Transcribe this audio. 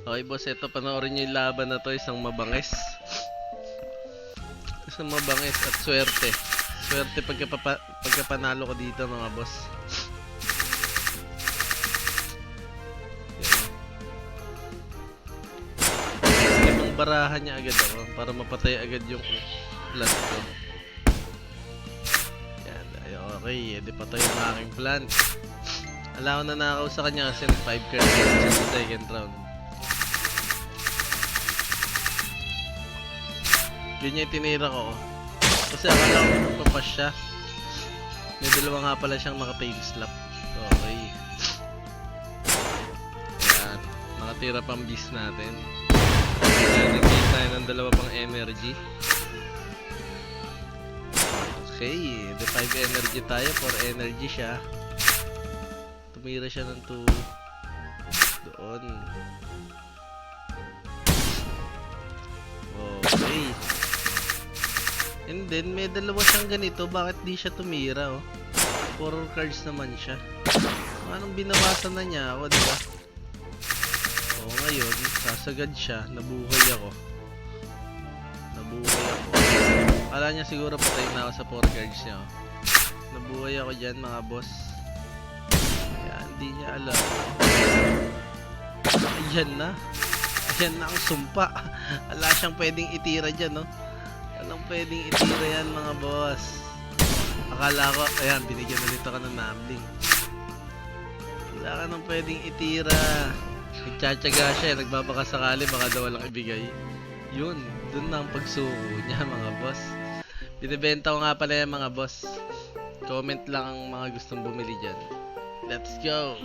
Okay boss, ito panoorin nyo yung laban na to. Isang mabangis. Isang mabangis at swerte. Swerte pagka panalo ko dito mga boss. Limang barahan niya agad ako para mapatay agad yung plant ko. Yan, okay, edi patay yung aking plant. Ala ko na nakaw sa kanya kasi 5 cards sa second round. Ganyan yung tinira ko. Kasi akala ko magpapas siya. May dalawa nga pala siyang naka-pain slap. Okay. Ayan. Nakatira pang beast natin. Ayan, nag-gain tayo ng dalawa pang energy. Okay. The 5 energy tayo. 4 energy siya. Tumira siya ng 2. Doon. Okay. And then, may dalawa siyang ganito. Bakit di siya tumira, oh? 4 cards naman siya. Anong binawasan na niya ako, diba? O, ngayon, sasagad siya. Nabuhay ako. Nabuhay ako. Kala niya siguro patay na ako sa 4 cards niya, oh. Nabuhay ako dyan, mga boss. Kaya, hindi niya alam. Ayan na. Ayan na ang sumpa. Wala siyang pwedeng itira dyan, no? Walang pwedeng itira yan, mga boss. Akala ko, ayan, binigyan ulit ako ng numbling. Wala ka nang pwedeng itira. Nagtsatsaga siya, nagbabakasakali, baka daw walang ibigay. Yun, dun na ang pagsuko niya, mga boss. Binibenta ko nga pala yan, mga boss. Comment lang ang mga gustong bumili dyan. Let's go!